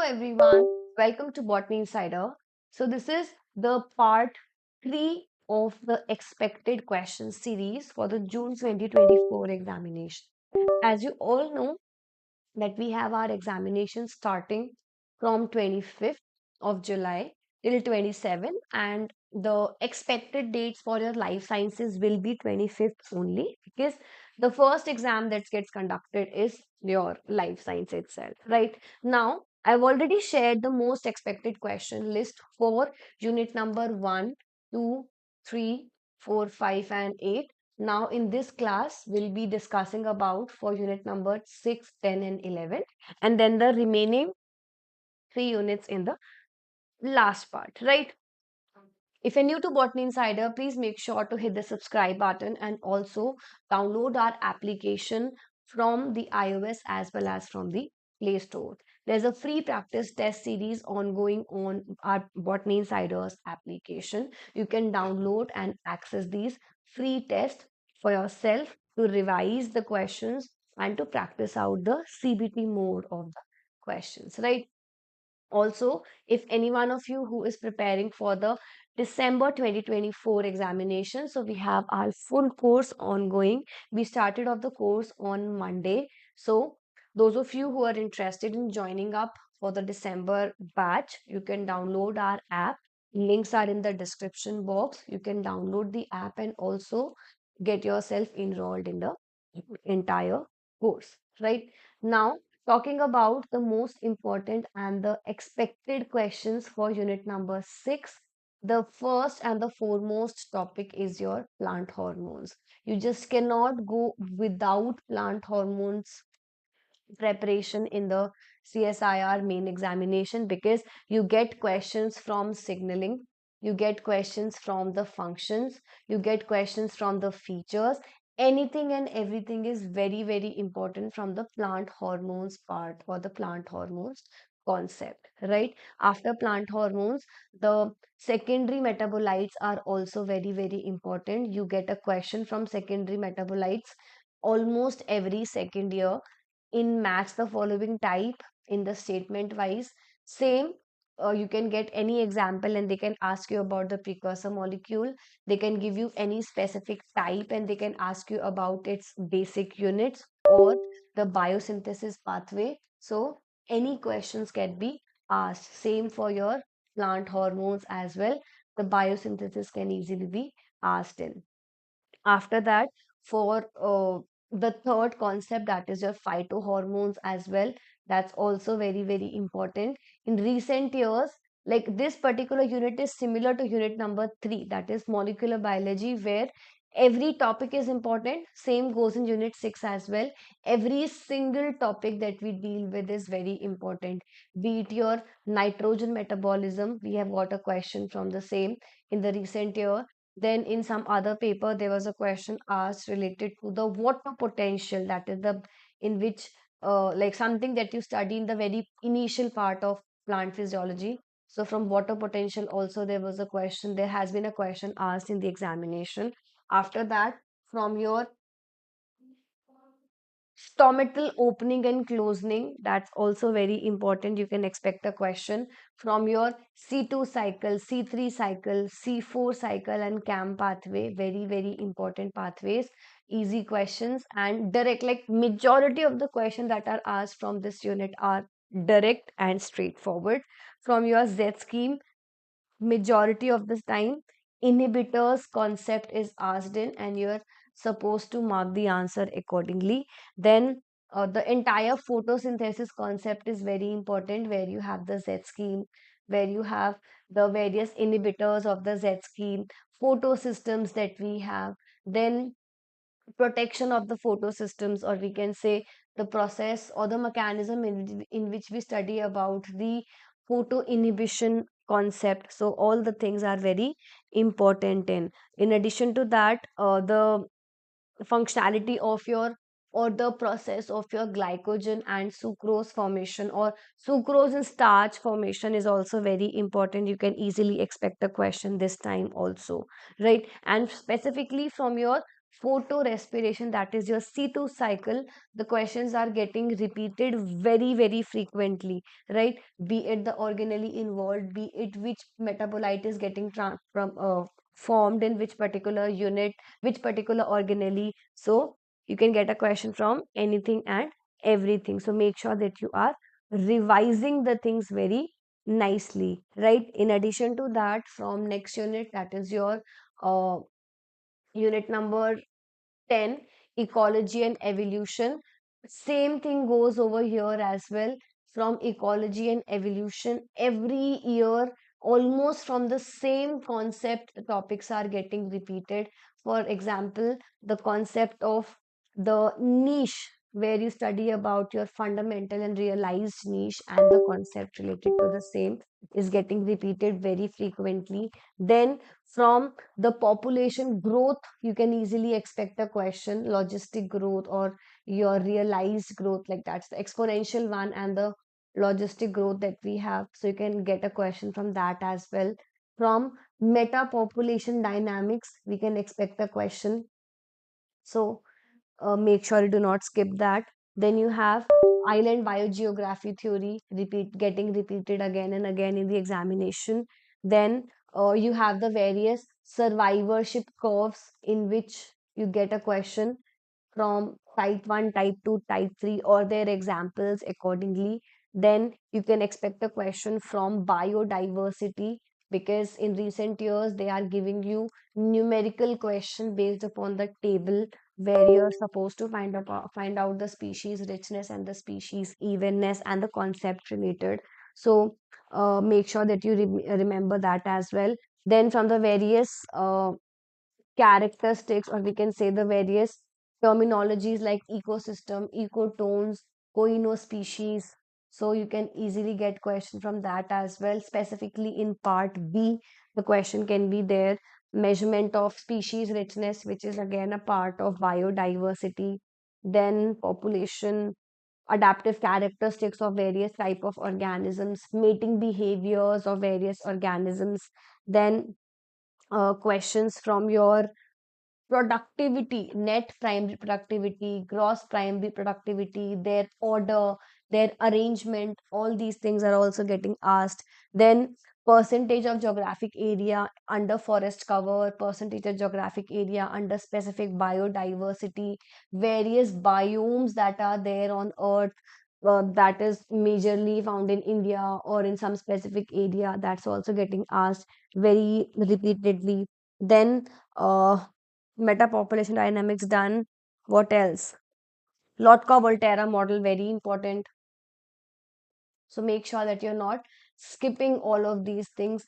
everyone, welcome to Botany Insider. So this is the part 3 of the expected questions series for the June 2024 examination. As you all know that we have our examination starting from 25th of July till 27th, and the expected dates for your life sciences will be 25th only, because the first exam that gets conducted is your life science itself. Right now, I've already shared the most expected question list for unit number 1, 2, 3, 4, 5, and 8. Now, in this class, we'll be discussing about for unit number 6, 10, and 11, and then the remaining 3 units in the last part, right? If you're new to Botany Insider, please make sure to hit the subscribe button and also download our application from the iOS as well as from the Play Store. There's a free practice test series ongoing on our Botany Insiders application. You can download and access these free tests for yourself to revise the questions and to practice out the CBT mode of the questions, right? Also, if any one of you who is preparing for the December 2024 examination, so we have our full course ongoing. We started off the course on Monday. So, those of you who are interested in joining up for the December batch, you can download our app. Links are in the description box. You can download the app and also get yourself enrolled in the entire course, right? Now, talking about the most important and the expected questions for unit number 6, the first and the foremost topic is your plant hormones. You just cannot go without plant hormones preparation in the CSIR main examination, because you get questions from signaling, you get questions from the functions, you get questions from the features. Anything and everything is very, very important from the plant hormones part or the plant hormones concept, right? After plant hormones, the secondary metabolites are also very, very important. You get a question from secondary metabolites almost every second year in match the following type in the statement wise. Same, you can get any example and they can ask you about the precursor molecule. They can give you any specific type and they can ask you about its basic units or the biosynthesis pathway. So any questions can be asked. Same for your plant hormones as well. The biosynthesis can easily be asked in. After that, for the third concept, that is your phytohormones as well. That's also very, very important. In recent years, like this particular unit is similar to unit number 3, that is molecular biology, where every topic is important. Same goes in unit 6 as well. Every single topic that we deal with is very important. Be it your nitrogen metabolism, we have got a question from the same in the recent year. Then in some other paper, there was a question asked related to the water potential, that is the in which like something that you study in the very initial part of plant physiology. So from water potential also there was a question. There has been a question asked in the examination. After that, from your stomatal opening and closing, that's also very important. You can expect a question from your C2 cycle, C3 cycle, C4 cycle, and CAM pathway. Very, very important pathways. Easy questions and direct, like majority of the questions that are asked from this unit are direct and straightforward. From your Z scheme, majority of the time inhibitors concept is asked in and you're supposed to mark the answer accordingly. Then the entire photosynthesis concept is very important, where you have the Z scheme, where you have the various inhibitors of the Z scheme, photosystems that we have, then protection of the photosystems, or we can say the process or the mechanism in which we study about the photo inhibition concept. So all the things are very important. In addition to that, the functionality of your or the process of your glycogen and sucrose formation, or sucrose and starch formation, is also very important. You can easily expect a question this time also, right? And specifically from your photo respiration, that is your C2 cycle, the questions are getting repeated very, very frequently, right? Be it the organelle involved, be it which metabolite is getting formed in which particular unit, which particular organelle. So you can get a question from anything and everything. So make sure that you are revising the things very nicely, right? In addition to that, from next unit, that is your uh, unit number 10, ecology and evolution. Same thing goes over here as well. From ecology and evolution, every year almost from the same concept topics are getting repeated. For example, the concept of the niche, where you study about your fundamental and realized niche, and the concept related to the same is getting repeated very frequently. Then from the population growth, you can easily expect a question, logistic growth or your realized growth, like that's the exponential one and the logistic growth that we have. So you can get a question from that as well. From meta population dynamics, we can expect a question. So make sure you do not skip that. Then you have island biogeography theory, getting repeated again and again in the examination. Then you have the various survivorship curves in which you get a question from type 1, type 2, type 3, or their examples accordingly. Then you can expect a question from biodiversity, because in recent years they are giving you numerical question based upon the table, where you're supposed to find out the species richness and the species evenness and the concept related. So make sure that you remember that as well. Then from the various characteristics, or we can say the various terminologies like ecosystem, ecotones, species. So you can easily get question from that as well. Specifically in part B, the question can be there. Measurement of species richness, which is again a part of biodiversity. Then population, adaptive characteristics of various type of organisms, mating behaviors of various organisms. Then questions from your productivity, net primary productivity, gross primary productivity, their order, their arrangement, all these things are also getting asked. Then percentage of geographic area under forest cover, percentage of geographic area under specific biodiversity, various biomes that are there on earth, that is majorly found in India or in some specific area, that's also getting asked very repeatedly. Then meta population dynamics done. What else? Lotka Volterra model, very important. So make sure that you're not skipping all of these things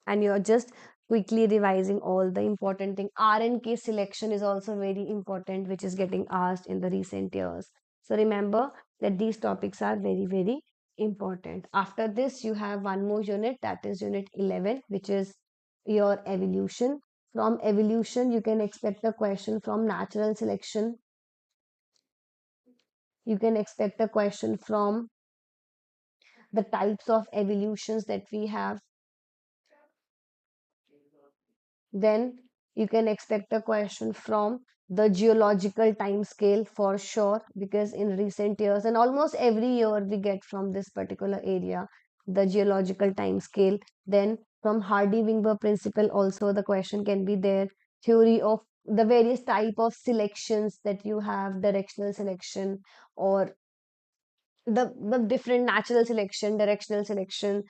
and you're just quickly revising all the important thing. RNK selection is also very important, which is getting asked in the recent years. So remember that these topics are very, very important. After this, you have one more unit, that is unit 11, which is your evolution. From evolution, you can expect a question from natural selection. You can expect a question from the types of evolutions that we have. Then you can expect a question from the geological time scale for sure, because in recent years and almost every year we get from this particular area the geological time scale. Then from Hardy-Wingber principle also the question can be there. Theory of the various type of selections that you have, directional selection, or the different natural selection, directional selection,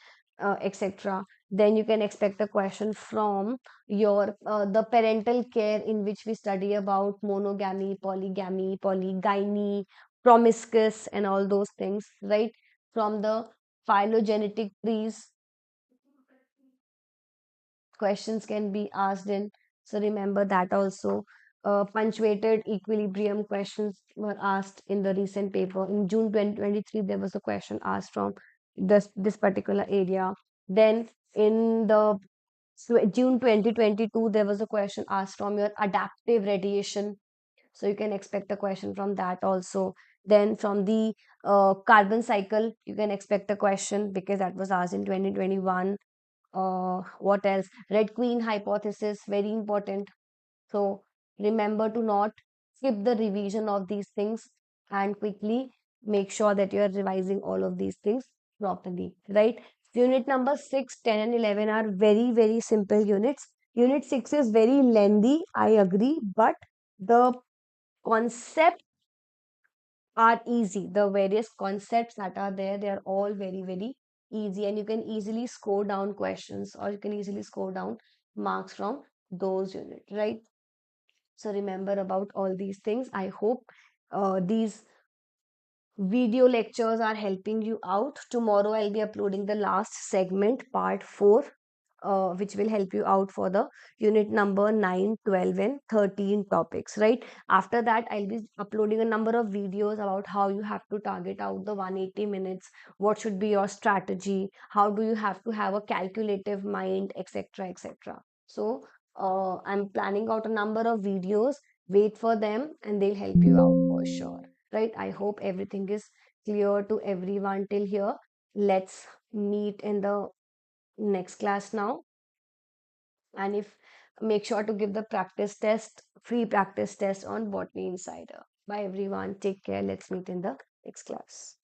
etc. Then you can expect a question from your the parental care, in which we study about monogamy, polygamy, polygyny, promiscuous, and all those things, right? From the phylogenetic trees, questions can be asked in. So remember that also. Punctuated equilibrium questions were asked in the recent paper. In June 2023, there was a question asked from this particular area. Then in the June 2022, there was a question asked from your adaptive radiation. So you can expect a question from that also. Then from the carbon cycle, you can expect a question because that was asked in 2021. What else? Red Queen hypothesis, very important. So Remember to not skip the revision of these things and quickly make sure that you are revising all of these things properly, right? Unit number 6, 10, and 11 are very, very simple units. Unit 6 is very lengthy, I agree, but the concepts are easy. The various concepts that are there, they are all very, very easy, and you can easily score down questions or you can easily score down marks from those units, right? So remember about all these things. I hope these video lectures are helping you out. Tomorrow I'll be uploading the last segment, part 4, which will help you out for the unit number 9, 12, and 13 topics, right? After that, I'll be uploading a number of videos about how you have to target out the 180 minutes, what should be your strategy, how do you have to have a calculative mind, etc., etc. So, I'm planning out a number of videos. Wait for them and they'll help you out for sure, right? I hope everything is clear to everyone till here. Let's meet in the next class now. And if make sure to give the practice test, free practice test on Botany Insider. Bye everyone. Take care. Let's meet in the next class.